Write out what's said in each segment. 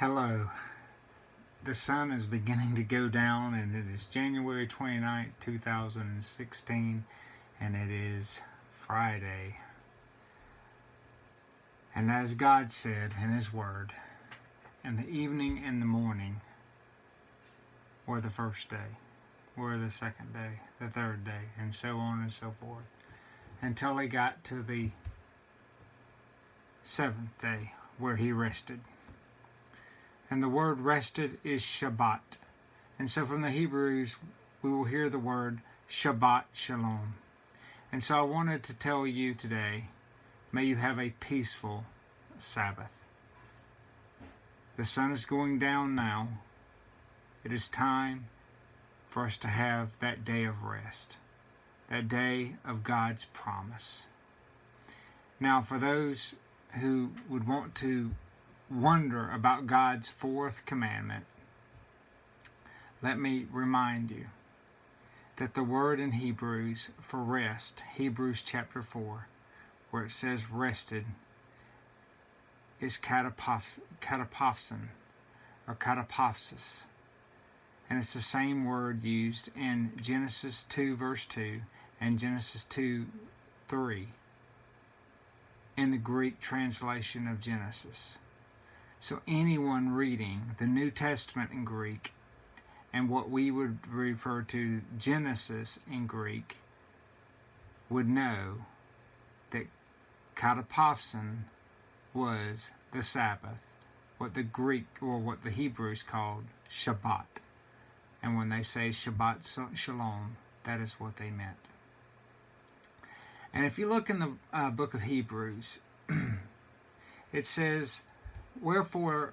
Hello. The sun is beginning to go down, and it is January 29th, 2016, and it is Friday. And as God said in His Word, in the evening and the morning were the first day, were the second day, the third day, and so on and so forth, until He got to the seventh day where He rested. And the word rested is Shabbat. And so from the Hebrews, we will hear the word Shabbat Shalom. And so I wanted to tell you today, may you have a peaceful Sabbath. The sun is going down now. It is time for us to have that day of rest, that day of God's promise. Now, for those who would want to wonder about God's fourth commandment, let me remind you that the word in Hebrews for rest, Hebrews chapter 4, where it says rested, is katapopsin or katapopsis. And it's the same word used in Genesis 2 verse 2 and Genesis 2:3 in the Greek translation of Genesis. So anyone reading the New Testament in Greek and what we would refer to Genesis in Greek would know that katapopsin was the Sabbath, what the Greek or what the Hebrews called Shabbat. And when they say Shabbat Shalom, that is what they meant. And if you look in the book of Hebrews, it says, wherefore,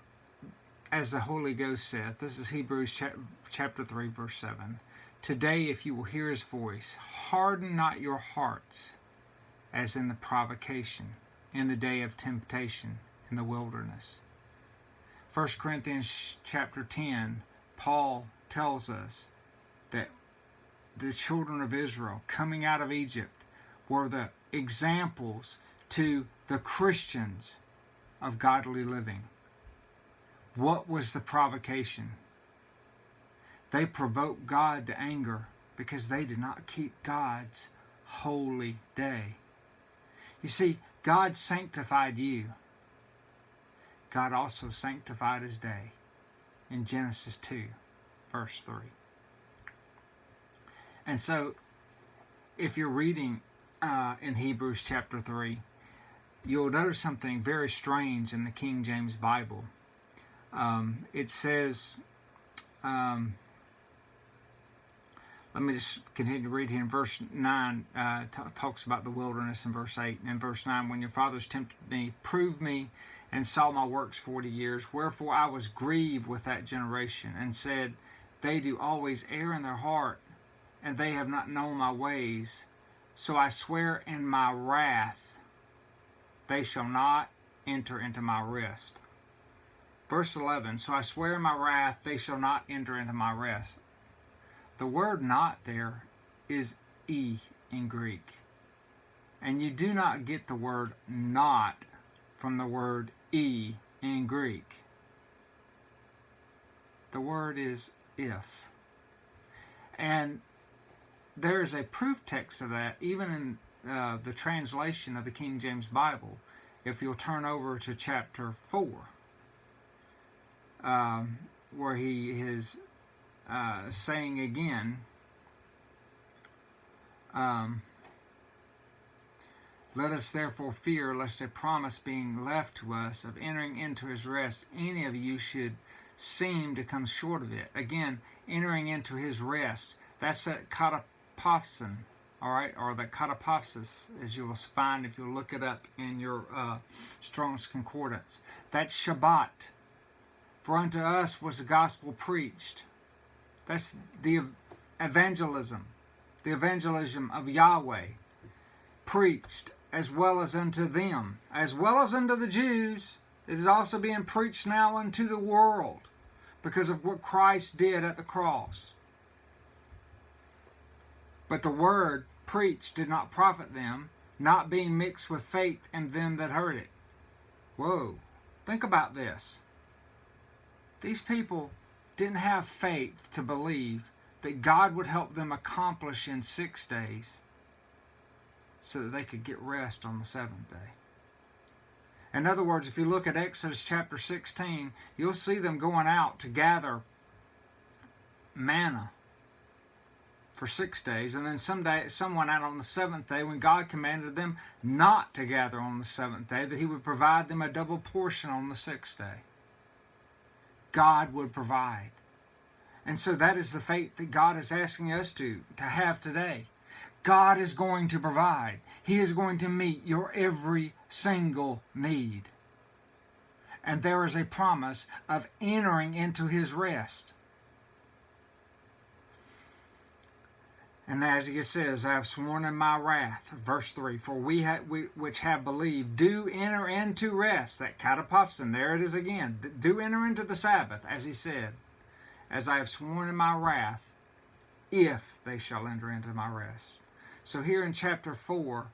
as the Holy Ghost saith, this is Hebrews chapter 3, verse 7, today if you will hear His voice, harden not your hearts, as in the provocation, in the day of temptation, in the wilderness. 1 Corinthians chapter 10, Paul tells us that the children of Israel coming out of Egypt were the examples to the Christians of godly living. What was the provocation? They provoked God to anger because they did not keep God's holy day. You see, God sanctified you. God also sanctified His day in Genesis 2, verse 3. And so, if you're reading in Hebrews chapter 3, you'll notice something very strange in the King James Bible. It says, let me just continue to read here in verse 9, talks about the wilderness in verse 8. And in verse 9, when your fathers tempted me, proved me, and saw my works 40 years, wherefore I was grieved with that generation, and said, they do always err in their heart, and they have not known my ways. So I swear in my wrath, they shall not enter into my rest. Verse 11, so I swear in my wrath, they shall not enter into my rest. The word not there is e in Greek. And you do not get the word not from the word e in Greek. The word is if. And there is a proof text of that, even in the translation of the King James Bible. If you'll turn over to chapter 4, where he is saying again, let us therefore fear, lest a promise being left to us of entering into His rest, any of you should seem to come short of it. Again, entering into His rest, that's that katapopsin, all right, or the katapopsis, as you will find if you look it up in your Strong's Concordance. That's Shabbat. For unto us was the gospel preached. That's the evangelism of Yahweh, preached, as well as unto them, as well as unto the Jews. It is also being preached now unto the world, because of what Christ did at the cross. But the word preached did not profit them, not being mixed with faith in them that heard it. Whoa, think about this. These people didn't have faith to believe that God would help them accomplish in 6 days so that they could get rest on the 7th day. In other words, if you look at Exodus chapter 16, you'll see them going out to gather manna for 6 days, and then someone out on the 7th day, when God commanded them not to gather on the 7th day, that He would provide them a double portion on the 6th day. God would provide. And so that is the faith that God is asking us to have today. God is going to provide. He is going to meet your every single need. And there is a promise of entering into His rest. And as He says, I have sworn in my wrath, verse 3, for we which have believed do enter into rest. That catapopsin, there it is again. Do enter into the Sabbath, as He said, as I have sworn in my wrath, if they shall enter into my rest. So here in chapter 4,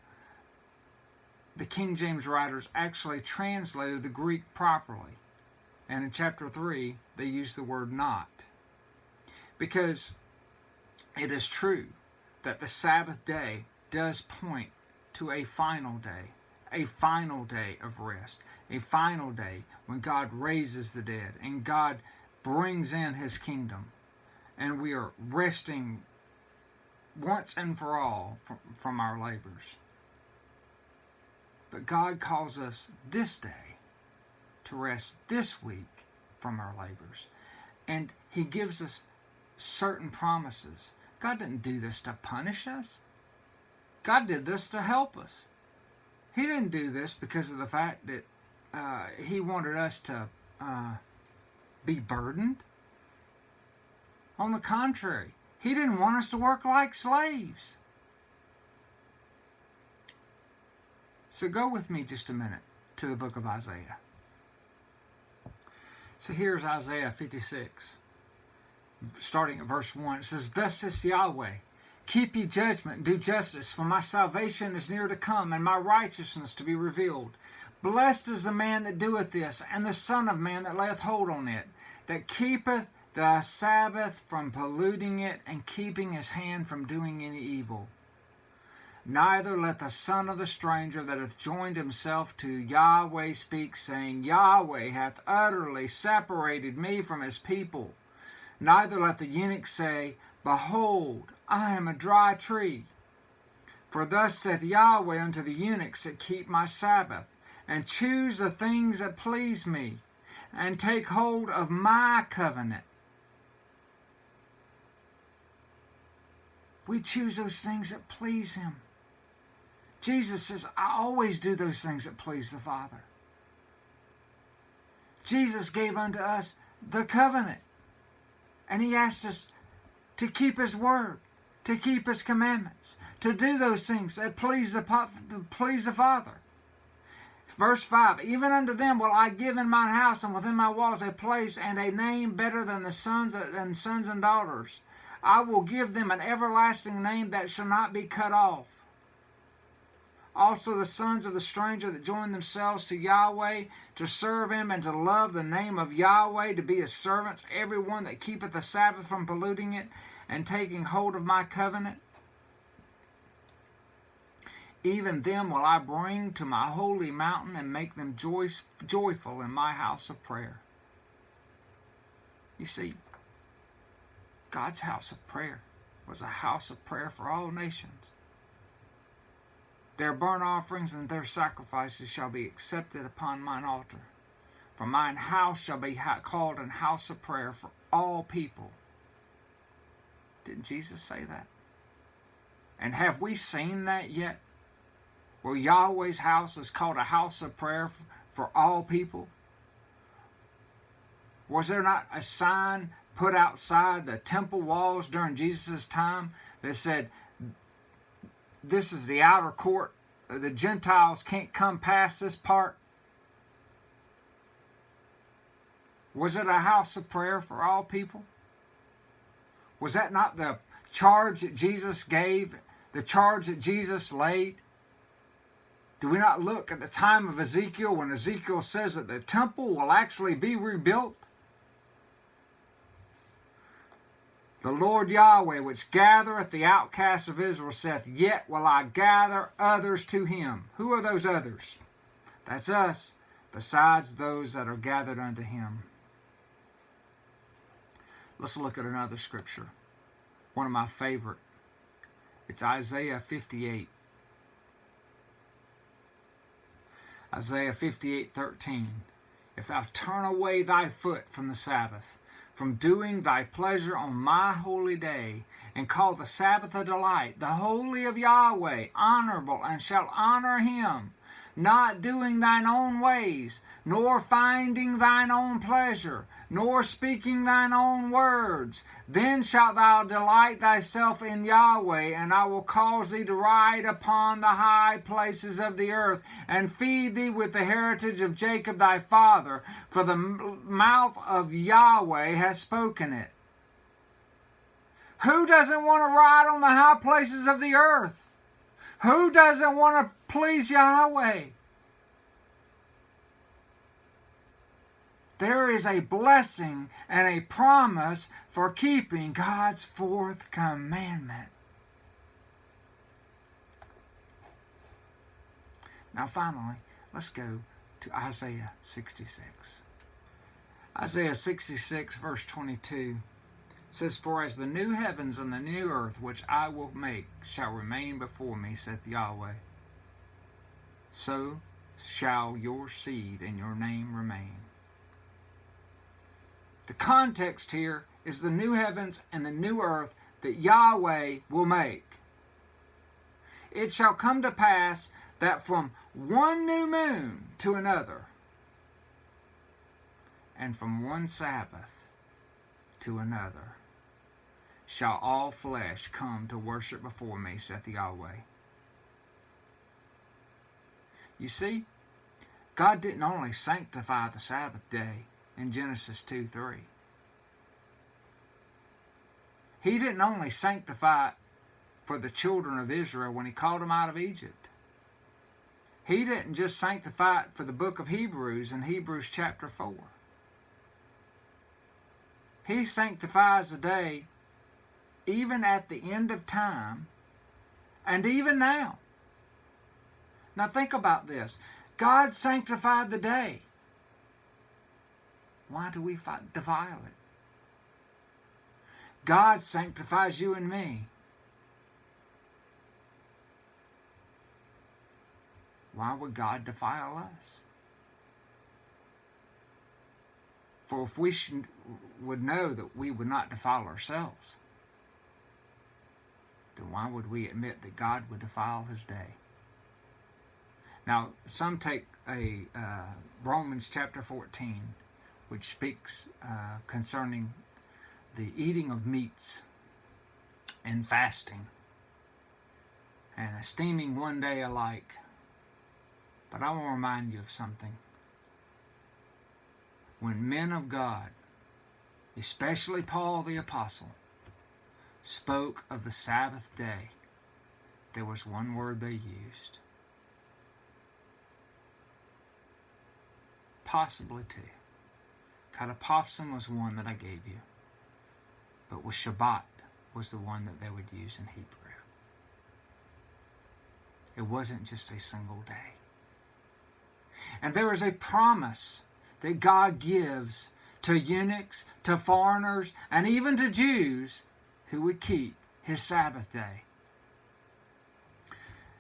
the King James writers actually translated the Greek properly. And in chapter 3, they use the word not. Because it is true that the Sabbath day does point to a final day of rest, a final day when God raises the dead and God brings in His kingdom, and we are resting once and for all from our labors. But God calls us this day to rest this week from our labors, and He gives us certain promises. God didn't do this to punish us. God did this to help us. He didn't do this because of the fact that He wanted us to be burdened. On the contrary, He didn't want us to work like slaves. So go with me just a minute to the book of Isaiah. So here's Isaiah 56. Starting at verse 1, it says, Thus says Yahweh, keep ye judgment and do justice, for my salvation is near to come, and my righteousness to be revealed. Blessed is the man that doeth this, and the Son of Man that layeth hold on it, that keepeth the Sabbath from polluting it, and keeping his hand from doing any evil. Neither let the son of the stranger that hath joined himself to Yahweh speak, saying, Yahweh hath utterly separated me from his people. Neither let the eunuch say, Behold, I am a dry tree. For thus saith Yahweh unto the eunuchs that keep my Sabbath, and choose the things that please me, and take hold of my covenant. We choose those things that please Him. Jesus says, I always do those things that please the Father. Jesus gave unto us the covenant. And He asked us to keep His word, to keep His commandments, to do those things that please the Father. Verse 5, Even unto them will I give in mine house and within my walls a place and a name better than the sons and daughters. I will give them an everlasting name that shall not be cut off. Also the sons of the stranger that join themselves to Yahweh, to serve Him and to love the name of Yahweh, to be His servants, every one that keepeth the Sabbath from polluting it, and taking hold of my covenant. Even them will I bring to my holy mountain, and make them joyful in my house of prayer. You see, God's house of prayer was a house of prayer for all nations. Their burnt offerings and their sacrifices shall be accepted upon mine altar. For mine house shall be called an house of prayer for all people. Didn't Jesus say that? And have we seen that yet? Where Yahweh's house is called a house of prayer for all people? Was there not a sign put outside the temple walls during Jesus' time that said, this is the outer court, the Gentiles can't come past this part? Was it a house of prayer for all people? Was that not the charge that Jesus gave, the charge that Jesus laid? Do we not look at the time of Ezekiel when Ezekiel says that the temple will actually be rebuilt? The Lord Yahweh, which gathereth the outcasts of Israel, saith, Yet will I gather others to him. Who are those others? That's us, besides those that are gathered unto him. Let's look at another scripture. One of my favorite. It's Isaiah 58. Isaiah 58:13. If thou turn away thy foot from the Sabbath, from doing thy pleasure on my holy day, and call the Sabbath a delight, the holy of Yahweh honorable, and shalt honor him, not doing thine own ways, nor finding thine own pleasure, nor speaking thine own words, then shalt thou delight thyself in Yahweh, and I will cause thee to ride upon the high places of the earth, and feed thee with the heritage of Jacob thy father, for the mouth of Yahweh has spoken it. Who doesn't want to ride on the high places of the earth? Who doesn't want to please Yahweh? There is a blessing and a promise for keeping God's fourth commandment. Now finally, let's go to Isaiah 66. Isaiah 66 verse 22 says, For as the new heavens and the new earth which I will make shall remain before me, saith Yahweh, so shall your seed and your name remain. The context here is the new heavens and the new earth that Yahweh will make. It shall come to pass that from one new moon to another, and from one Sabbath to another, shall all flesh come to worship before me, saith Yahweh. You see, God didn't only sanctify the Sabbath day in Genesis 2:3. He didn't only sanctify it for the children of Israel when he called them out of Egypt. He didn't just sanctify it for the book of Hebrews in Hebrews chapter 4. He sanctifies the day even at the end of time and even now. Now think about this. God sanctified the day. Why do we defile it? God sanctifies you and me. Why would God defile us? For if we would know that we would not defile ourselves, then why would we admit that God would defile his day? Now, some take a Romans chapter 14, which speaks concerning the eating of meats and fasting and esteeming one day alike. But I want to remind you of something. When men of God, especially Paul the Apostle, spoke of the Sabbath day, there was one word they used. Possibly two. Katapopsim was one that I gave you. But with Shabbat was the one that they would use in Hebrew. It wasn't just a single day. And there is a promise that God gives to eunuchs, to foreigners, and even to Jews who would keep his Sabbath day.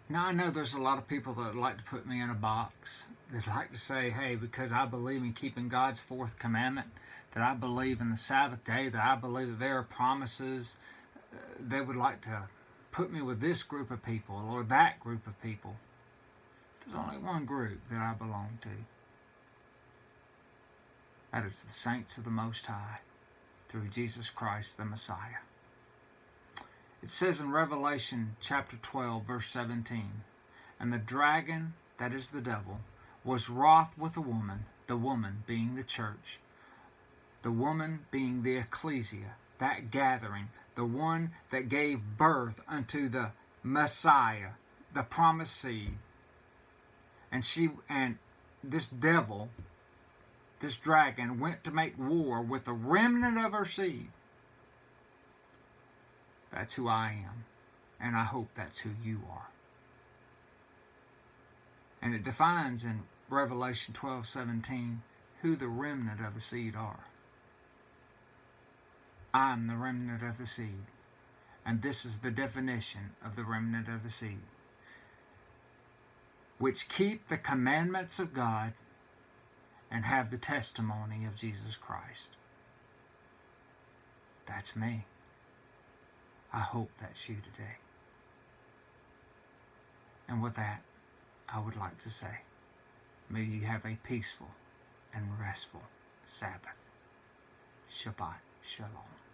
Now I know there's a lot of people that would like to put me in a box. They'd like to say, hey, because I believe in keeping God's fourth commandment, that I believe in the Sabbath day, that I believe that there are promises, they would like to put me with this group of people or that group of people. There's only one group that I belong to. That is the saints of the Most High through Jesus Christ the Messiah. It says in Revelation chapter 12, verse 17, And the dragon, that is the devil, was wroth with the woman being the church, the woman being the ecclesia, that gathering, the one that gave birth unto the Messiah, the promised seed. And this devil, this dragon, went to make war with the remnant of her seed. That's who I am, and I hope that's who you are. And it defines in Revelation 12:17 who the remnant of the seed are. I'm the remnant of the seed, and this is the definition of the remnant of the seed, which keep the commandments of God and have the testimony of Jesus Christ. That's me. I hope that's you today. And with that, I would like to say, may you have a peaceful and restful Sabbath. Shabbat Shalom.